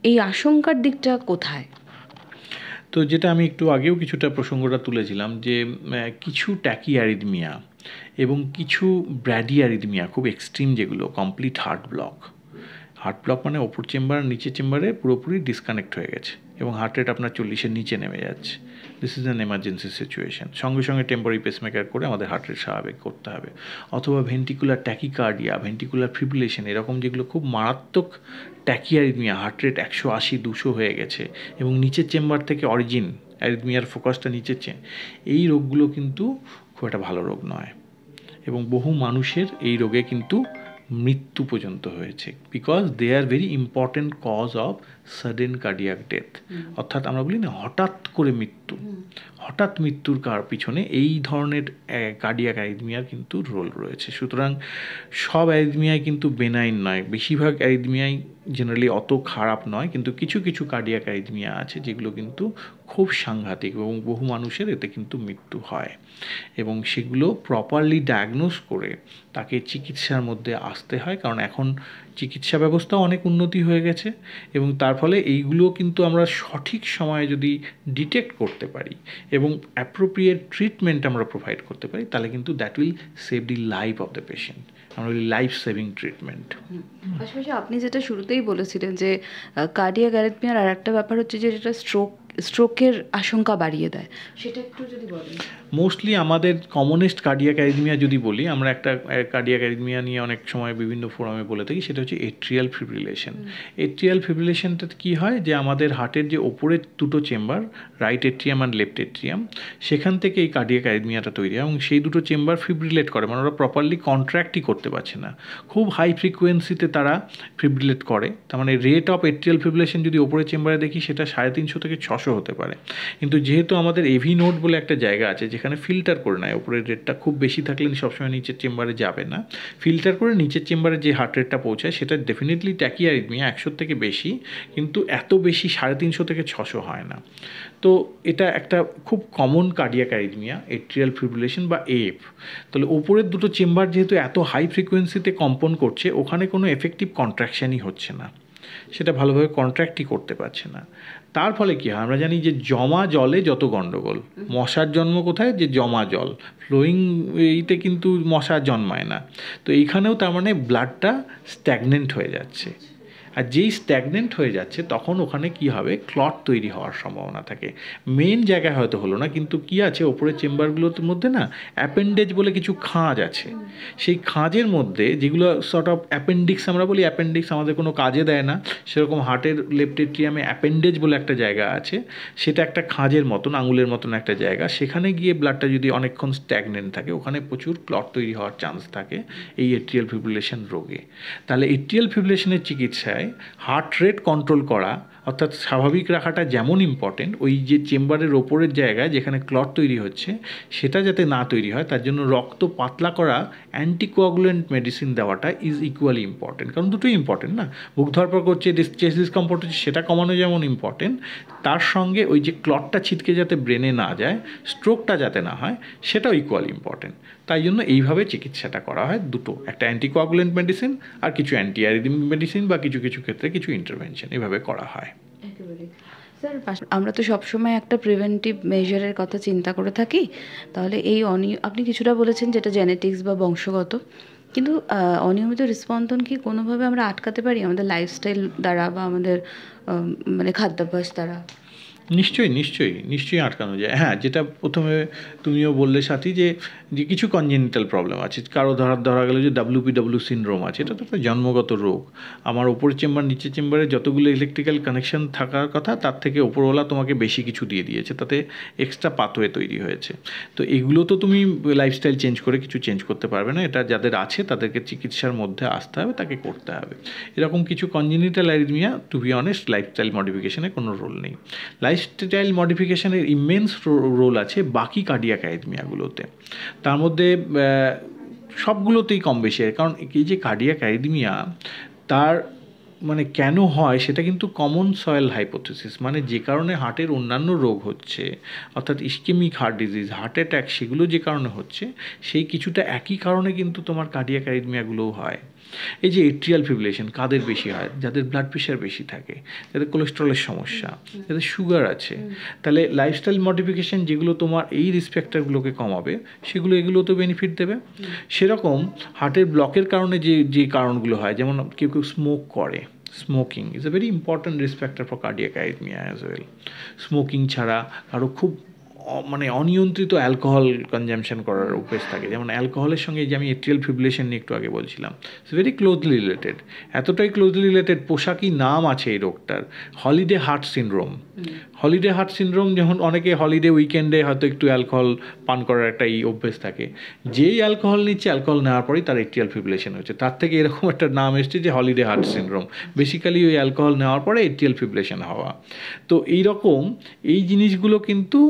এই আশঙ্কার দিকটা কোথায়? তো যেটা আমি একটু আগেও কিছুটা প্রসঙ্গটা তুলেছিলাম, যে কিছু ট্যাকি অ্যারিথমিয়া এবং কিছু ব্র্যাডি অ্যারিথমিয়া, খুব এক্সট্রিম, যেগুলো কমপ্লিট হার্ট ব্লক মানে ওপর চেম্বার নিচের চেম্বারে পুরোপুরি ডিসকানেক্ট হয়ে গেছে, এবং হার্ট রেট আপনার 40-এর নিচে নেমে যাচ্ছে। This is an emergency situation, সঙ্গে সঙ্গে টেম্পোরারি পেসমেকার করে আমাদের হার্ট রেট স্বাভাবিক করতে হবে। অথবা ভেন্টিকুলার ট্যাকিকার্ডিয়া, ভেন্টিকুলার ফিব্রিলেশন, এরকম যেগুলো খুব মারাত্মক ট্যাকিয়ারিথমিয়া, হার্ট রেট 180-200 হয়ে গেছে, এবং নিচের চেম্বার থেকে অরিজিন, অ্যারিথমিয়ার ফোকাসটা নিচের এই রোগগুলো কিন্তু খুব একটা ভালো রোগ নয়, এবং বহু মানুষের এই রোগে কিন্তু মৃত্যু পর্যন্ত হয়েছে, because they are very important cause of sudden cardiac death. অর্থাৎ আমরা বলি না, হঠাৎ করে মৃত্যু, হঠাৎ মৃত্যুর পিছনে এই ধরনের কার্ডিয়াক অ্যারিথমিয়ার কিন্তু রোল রয়েছে। সুতরাং সব অ্যারিথমিয়াই কিন্তু বেনাইন নয়, বেশিরভাগ অ্যারিথমিয়াই জেনারেলি অত খারাপ নয়, কিন্তু কিছু কিছু কার্ডিয়াক অ্যারিথমিয়া আছে যেগুলো কিন্তু খুব সাংঘাতিক, এবং বহু মানুষের এতে কিন্তু মৃত্যু হয়, এবং সেগুলো প্রপারলি ডায়াগনোস করে তাকে চিকিৎসার মধ্যে আসতে হয়, কারণ এখন চিকিৎসা ব্যবস্থাও অনেক উন্নতি হয়ে গেছে, এবং তার ফলে এইগুলো কিন্তু আমরা সঠিক সময়ে যদি ডিটেক্ট করতে পারি এবং অ্যাপ্রোপ্রিয়েট ট্রিটমেন্ট আমরা প্রোভাইড করতে পারি, তাহলে কিন্তু that will save the life of the patient. আমরা বলি লাইফ সেভিং ট্রিটমেন্ট। পাশাপাশি আপনি যেটা শুরুতেই বলেছিলেন যে কার্ডিয়াক অ্যারিথমিয়ার আর একটা ব্যাপার হচ্ছে যে যেটা স্ট্রোক স্ট্রোকের আশঙ্কা বাড়িয়ে দেয়, সেটা একটু যদি বলেন। মোস্টলি আমাদের কমনেস্ট কার্ডিয়াক অ্যারিথমিয়া যদি বলি, আমরা একটা কার্ডিয়াক অ্যারিথমিয়া নিয়ে অনেক সময় বিভিন্ন ফোরামে বলে থাকি, সেটা হচ্ছে এট্রিয়াল ফিব্রিলেশন। এট্রিয়াল ফিব্রিলেশনটা কি হয়, যে আমাদের হার্টের যে ওপরের দুটো চেম্বার, রাইট এট্রিয়াম আর লেফট এট্রিয়াম, সেখান থেকে এই কার্ডিয়াক অ্যারিথমিয়াটা তৈরি হয়, এবং সেই দুটো চেম্বার ফিব্রিলেট করে, মানে ওরা প্রপারলি কন্ট্র্যাক্টই করতে পারছে না, খুব হাই ফ্রিকোয়েন্সিতে তারা ফিব্রিলেট করে। তার মানে রেট অফ এট্রিয়াল ফিব্রিলেশন যদি ওপরের চেম্বারে দেখি, সেটা 350 থেকে 600 হতে পারে। কিন্তু যেহেতু আমাদের এভি নোড বলে একটা জায়গা আছে যেখানে ফিল্টার করে নেয়, ওপরের রেটটা খুব বেশি থাকলে সবসময় নিচের চেম্বারে যাবে না, ফিল্টার করে নিচের চেম্বারে যে হার্ট রেটটা পৌঁছায় সেটা ডেফিনেটলি ট্যাকিয়ারিথমিয়া 100 থেকে বেশি, কিন্তু এত বেশি 350 থেকে 600 হয় না। তো এটা একটা খুব common cardiac arrhythmia, atrial fibrillation বা এএফ। তাহলে ওপরের দুটো চেম্বার যেহেতু এত হাই ফ্রিকোয়েন্সিতে কম্পন করছে, ওখানে কোনো এফেক্টিভ কন্ট্রাকশানই হচ্ছে না, সেটা ভালোভাবে কন্ট্রাক্টই করতে পারছে না। তার ফলে কী হয়, আমরা জানি যে জমা জলে যত গণ্ডগোল, মশার জন্ম কোথায়, যে জমা জল ফ্লোয়িং এইতে কিন্তু মশা জন্মায় না। তো এইখানেও তার মানে ব্লাডটা স্ট্যাগনেন্ট হয়ে যাচ্ছে, আর যেই স্ট্যাগনেন্ট হয়ে যাচ্ছে তখন ওখানে কি হবে, ক্লট তৈরি হওয়ার সম্ভাবনা থাকে। মেন জায়গায় হয়তো হলো না, কিন্তু কি আছে ওপরের চেম্বারগুলোর মধ্যে না অ্যাপেন্ডেজ বলে কিছু খাঁজ আছে, সেই খাঁজের মধ্যে যেগুলো সর্ট অফ অ্যাপেন্ডিক্স আমরা বলি, অ্যাপেন্ডিক্স আমাদের কোনো কাজে দেয় না, সেরকম হার্টের লেফট এট্রিয়ামে অ্যাপেন্ডেজ বলে একটা জায়গা আছে, সেটা একটা খাঁজের মতন, আঙুলের মতন একটা জায়গা, সেখানে গিয়ে ব্লাডটা যদি অনেকক্ষণ স্ট্যাগনেন্ট থাকে, ওখানে প্রচুর ক্লট তৈরি হওয়ার চান্স থাকে এই এট্রিয়াল ফিব্রিলেশন রোগে। তাহলে এট্রিয়াল ফিব্রিলেশনের চিকিৎসায় হার্ট রেট কন্ট্রোল করা, অর্থাৎ স্বাভাবিক রাখাটা যেমন ইম্পর্টেন্ট, ওই যে চেম্বারের ওপরের জায়গায় যেখানে ক্লট তৈরি হচ্ছে সেটা যাতে না তৈরি হয়, তার জন্য রক্ত পাতলা করা অ্যান্টিকোয়াগুলেন্ট মেডিসিন দেওয়াটা ইজ ইকুয়ালি ইম্পর্টেন্ট। কারণ দুটোই ইম্পর্টেন্ট না, বুক ধরপড় করছে, চেস্ট ডিসকমফোর্ট হচ্ছে, সেটা কমানো যেমন ইম্পর্টেন্ট, তার সঙ্গে ওই যে ক্লটটা ছিটকে যাতে ব্রেনে না যায়, স্ট্রোকটা যাতে না হয়, সেটাও ইকুয়ালি ইম্পর্টেন্ট। তাই জন্য এইভাবে চিকিৎসাটা করা হয়, দুটো, একটা অ্যান্টিকোয়াগুলেন্ট মেডিসিন আর কিছু অ্যান্টি অ্যারিথমিক মেডিসিন বা কিছু কিছু ক্ষেত্রে কিছু ইন্টারভেনশন, এভাবে করা হয়। স্যার, আমরা তো সবসময় একটা প্রিভেন্টিভ মেজারের কথা চিন্তা করে থাকি, তাহলে এই আপনি কিছুটা বলেছেন যেটা জেনেটিক্স বা বংশগত, কিন্তু অনিয়মিত হৃদস্পন্দন কি কোনোভাবে আমরা আটকাতে পারি আমাদের লাইফস্টাইল দ্বারা বা আমাদের মানে খাদ্যাভ্যাস দ্বারা? নিশ্চয়ই নিশ্চয়ই নিশ্চয়ই আটকানো যায়। হ্যাঁ, যেটা প্রথমে তুমিও বললে সাথী, যে কিছু কনজেনিটাল প্রবলেম আছে, কারো ধরা গেল যে WPW সিনড্রোম আছে, এটা তো একটা জন্মগত রোগ। আমার ওপরের চেম্বার নিচের চেম্বারে যতগুলো ইলেকট্রিক্যাল কানেকশন থাকার কথা, তার থেকে ওপরওয়ালা তোমাকে বেশি কিছু দিয়ে দিয়েছে, তাতে এক্সট্রা পাথওয়ে তৈরি হয়েছে। তো এগুলো তো তুমি লাইফস্টাইল চেঞ্জ করে কিছু চেঞ্জ করতে পারবে না, এটা যাদের আছে তাদেরকে চিকিৎসার মধ্যে আসতে হবে, তাকে করতে হবে। এরকম কিছু congenital arrhythmia, to be honest, lifestyle মডিফিকেশনে কোনো রোল নেই। লাইফস্টাইল মডিফিকেশনের ইমেন্স রোল আছে বাকি কার্ডিয়াক অ্যারিথমিয়াগুলোতে, তার মধ্যে সবগুলোতেই কম বেশি। কারণ এই যে কার্ডিয়াক অ্যারিথমিয়া, তার মানে কেন হয় সেটা কিন্তু কমন সয়েল হাইপোথিসিস, মানে যে কারণে হার্টের অন্যান্য রোগ হচ্ছে, অর্থাৎ ischaemic heart disease, heart attack, সেগুলো যে কারণে হচ্ছে, সেই কিছুটা একই কারণে কিন্তু তোমার কার্ডিয়াক অ্যারিথমিয়াগুলোও হয়। এই যে এট্রিয়াল ফিব্রিলেশন কাদের বেশি হয়, যাদের ব্লাড প্রেশার বেশি থাকে, যাদের কোলেস্ট্রলের সমস্যা, যাদের সুগার আছে। তাহলে লাইফস্টাইল মডিফিকেশন যেগুলো তোমার এই রিস্ক ফ্যাক্টরগুলোকে কমাবে, সেগুলো এগুলোতে বেনিফিট দেবে। সেরকম হার্টের ব্লকের কারণে যে কারণগুলো হয়, যেমন কেউ কেউ স্মোক করে, smoking is a very important risk factor for cardiac arrhythmia as well. Smoking ছাড়া আরও খুব মানে অনিয়ন্ত্রিত অ্যালকোহল কনজামশন করার অভ্যেস থাকে, যেমন অ্যালকোহলের সঙ্গে যে আমি এট্রিয়াল ফিব্রিলেশন নিয়ে একটু আগে বলছিলাম, ইটস ভেরি ক্লোজলি রিলেটেড, এতটাই ক্লোজলি রিলেটেড, পোশাকি নাম আছে এই রোগটার, holiday heart syndrome. Holiday heart syndrome, যেমন অনেকে হলিডে উইকেন্ডে হয়তো একটু অ্যালকোহল পান করার একটা অভ্যেস থাকে, যেই অ্যালকোহল নিচ্ছে, অ্যালকোহল নেওয়ার পরেই তার এট্রিয়াল ফিব্রিলেশন হচ্ছে, তার থেকে এরকম একটা নাম এসছে যে হলিডে হার্ট সিনড্রোম, বেসিক্যালি ওই অ্যালকোহল নেওয়ার পরে এট্রিয়াল ফিব্রিলেশন হওয়া। তো এইরকম এই জিনিসগুলো কিন্তু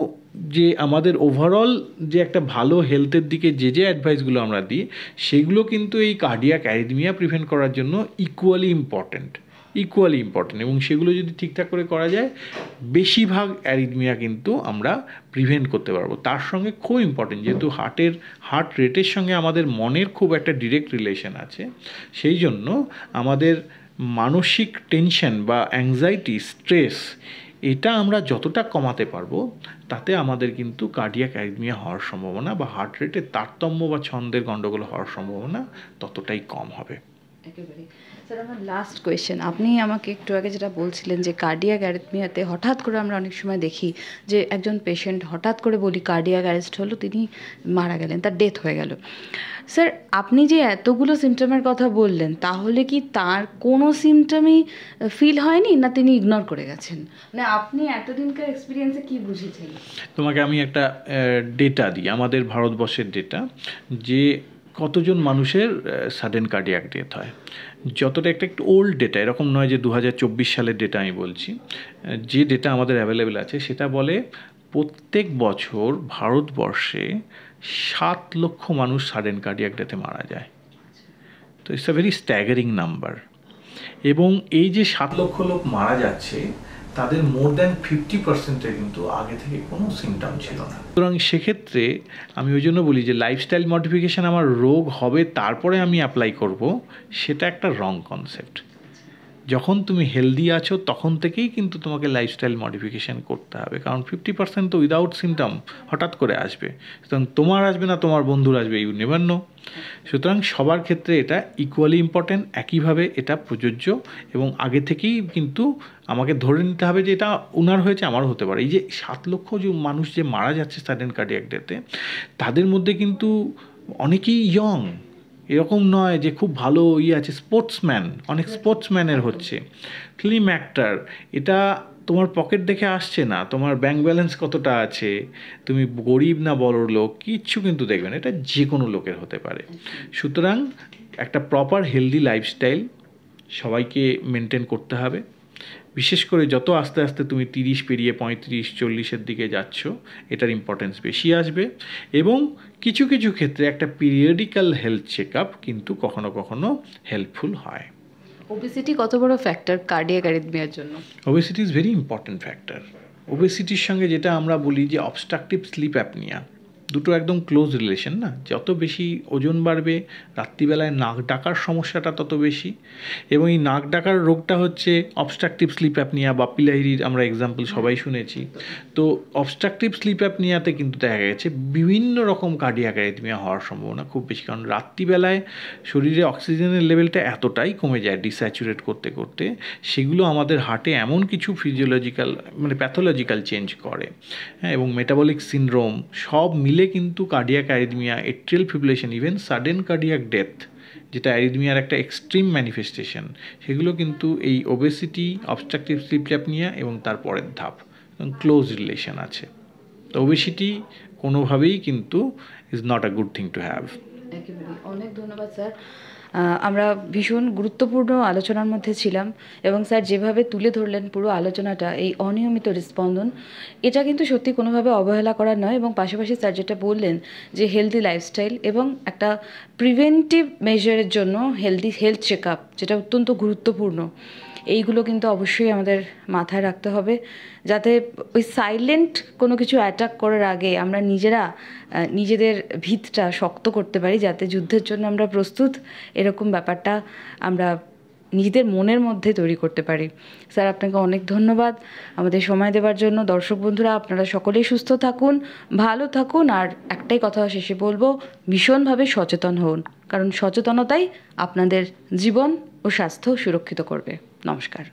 যে আমাদের ওভারঅল যে একটা ভালো হেলথের দিকে যে অ্যাডভাইসগুলো আমরা দিই, সেগুলো কিন্তু এই কার্ডিয়াক অ্যারিথমিয়া প্রিভেন্ট করার জন্য ইকুয়ালি ইম্পর্ট্যান্ট, এবং সেগুলো যদি ঠিকঠাক করে করা যায়, বেশিরভাগ অ্যারিথমিয়া কিন্তু আমরা প্রিভেন্ট করতে পারবো। তার সঙ্গে খুব ইম্পর্টেন্ট, যেহেতু হার্ট রেটের সঙ্গে আমাদের মনের খুব একটা ডিরেক্ট রিলেশন আছে, সেই জন্য আমাদের মানসিক টেনশন বা অ্যাংজাইটি, স্ট্রেস, এটা আমরা যতটা কমাতে পারবো, তাতে আমাদের কিন্তু কার্ডিয়াক অ্যারিথমিয়া হওয়ার সম্ভাবনা বা হার্ট রেটের তারতম্য বা ছন্দের গণ্ডগোল হওয়ার সম্ভাবনা ততটাই কম হবে। একেবারেই। স্যার আমার লাস্ট কোয়েশ্চেন, আপনি আমাকে একটু আগে যেটা বলছিলেন যে কার্ডিয়াক অ্যারিথমিয়াতে হঠাৎ করে আমরা অনেক সময় দেখি যে একজন পেশেন্ট হঠাৎ করে বলি কার্ডিয়াক অ্যারেস্ট হলো, তিনি মারা গেলেন, তার ডেথ হয়ে গেল। স্যার আপনি যে এতগুলো সিমটমের কথা বললেন, তাহলে কি তার কোনো সিমটমই ফিল হয়নি, না তিনি ইগনোর করে গেছেন? মানে আপনি এতদিনকার এক্সপিরিয়েন্সে কি বুঝেছেন? তোমাকে আমি একটা ডেটা দিই, আমাদের ভারতবর্ষের ডেটা, যে কতজন মানুষের সাডেন কার্ডিয়াক ডেথ হয়। যতটা একটু ওল্ড ডেটা, এরকম নয় যে 2024 সালের ডেটা আমি বলছি, যে ডেটা আমাদের অ্যাভেলেবেল আছে সেটা বলে প্রত্যেক বছর ভারতবর্ষে 7 লক্ষ মানুষ সাডেন কার্ডিয়াক ডেথে মারা যায়। তো it's a very staggering number. এবং এই যে 7 লক্ষ লোক মারা যাচ্ছে, তাদের মোর দ্যান 50%-এর কিন্তু আগে থেকে কোনো সিমটম ছিল না। সুতরাং সেক্ষেত্রে আমি ওই জন্য বলি যে লাইফস্টাইল মডিফিকেশান আমার রোগ হবে তারপরে আমি অ্যাপ্লাই করব, সেটা একটা রং কনসেপ্ট। যখন তুমি হেলদি আছো তখন থেকেই কিন্তু তোমাকে লাইফস্টাইল মডিফিকেশান করতে হবে, কারণ 50% তো উইদাউট সিমটম হঠাৎ করে আসবে। সুতরাং তোমার আসবে না, তোমার বন্ধুর আসবে, ইউ নেভার নো। সুতরাং সবার ক্ষেত্রে এটা ইকুয়ালি ইম্পর্ট্যান্ট, একইভাবে এটা প্রযোজ্য। এবং আগে থেকেই কিন্তু আমাকে ধরে নিতে হবে যে এটা ওনার হয়েছে, আমারও হতে পারে। এই যে 7 লক্ষ যে মানুষ যে মারা যাচ্ছে সাডেন কার্ডিয়াক ডেথে, তাদের মধ্যে কিন্তু অনেকেই ইয়ং, এরকম নয় যে খুব ভালো আছে, স্পোর্টসম্যান, অনেক স্পোর্টসম্যানের হচ্ছে, ফিল্ম অ্যাক্টর। এটা তোমার পকেট দেখে আসছে না, তোমার ব্যাংক ব্যালেন্স কতটা আছে, তুমি গরিব না বড় লোক, কিচ্ছু কিন্তু দেখবে না, এটা যে কোনো লোকের হতে পারে। সুতরাং একটা প্রপার হেলদি লাইফস্টাইল সবাইকে মেনটেন করতে হবে। বিশেষ করে যত আস্তে আস্তে তুমি 30 পেরিয়ে 35-40-এর দিকে যাচ্ছ, এটার ইম্পর্টেন্স বেশি আসবে। এবং কিছু কিছু ক্ষেত্রে একটা পিরিয়ডিক্যাল হেলথ চেক আপ কিন্তু কখনো কখনো হেল্পফুল হয়। ওবেসিটি কত বড় ফ্যাক্টর কার্ডিয়াক অ্যারিথমিয়ার জন্য? Obesity is very important factor. ওবেসিটির সঙ্গে যেটা আমরা বলি যে অবস্ট্রাকটিভ স্লিপ অ্যাপনিয়া, দুটো একদম ক্লোজ রিলেশন না। যত বেশি ওজন বাড়বে, রাত্রিবেলায় নাক ডাকার সমস্যাটা তত বেশি। এবং এই নাক ডাকার রোগটা হচ্ছে অবস্ট্রাকটিভ স্লিপ অ্যাপনিয়া বা পিলাইরির আমরা এক্সাম্পল সবাই শুনেছি। তো অবস্ট্রাকটিভ স্লিপ অ্যাপনিয়াতে কিন্তু দেখা গেছে বিভিন্ন রকম কার্ডিয়াক অ্যারিথমিয়া হওয়ার সম্ভাবনা খুব বেশি, কারণ রাত্রিবেলায় শরীরে অক্সিজেনের লেভেলটা এতটাই কমে যায় ডিস্যাচুরেট করতে করতে, সেগুলো আমাদের হার্টে এমন কিছু ফিজিওলজিক্যাল মানে প্যাথোলজিক্যাল চেঞ্জ করে, হ্যাঁ, এবং মেটাবলিক সিনড্রোম সব মিলে কিন্তু cardiac arrhythmia, atrial fibrillation, even sudden cardiac death, যেটা অ্যারিথমিয়ার একটা এক্সট্রিম ম্যানিফেস্টেশন, সেগুলো কিন্তু এই ওবেসিটি, অবস্ট্রাকটিভ স্লিপ অ্যাপনিয়া এবং তার পরের ধাপ ক্লোজ রিলেশন আছে। তো ওবেসিটি কোনোভাবেই কিন্তু is not a good thing to have. একেবারে অনেক ধন্যবাদ স্যার। আমরা ভীষণ গুরুত্বপূর্ণ আলোচনার মধ্যে ছিলাম, এবং স্যার যেভাবে তুলে ধরলেন পুরো আলোচনাটা, এই অনিয়মিত হৃদস্পন্দন, এটা কিন্তু সত্যি কোনোভাবে অবহেলা করার নয়। এবং পাশাপাশি স্যার যেটা বললেন যে হেলদি লাইফস্টাইল এবং একটা প্রিভেন্টিভ মেজারের জন্য হেলথ চেক আপ, যেটা অত্যন্ত গুরুত্বপূর্ণ, এইগুলো কিন্তু অবশ্যই আমাদের মাথায় রাখতে হবে, যাতে ওই সাইলেন্ট কোনো কিছু অ্যাটাক করার আগে আমরা নিজেরা নিজেদের ভিতটা শক্ত করতে পারি, যাতে যুদ্ধের জন্য আমরা প্রস্তুত, এরকম ব্যাপারটা আমরা নিজেদের মনের মধ্যে তৈরি করতে পারি। স্যার আপনাকে অনেক ধন্যবাদ আমাদের সময় দেওয়ার জন্য। দর্শক বন্ধুরা, আপনারা সকলেই সুস্থ থাকুন, ভালো থাকুন, আর একটাই কথা শেষে বলবো, ভীষণভাবে সচেতন হন, কারণ সচেতনতাই আপনাদের জীবন ও স্বাস্থ্য সুরক্ষিত করবে। নমস্কার।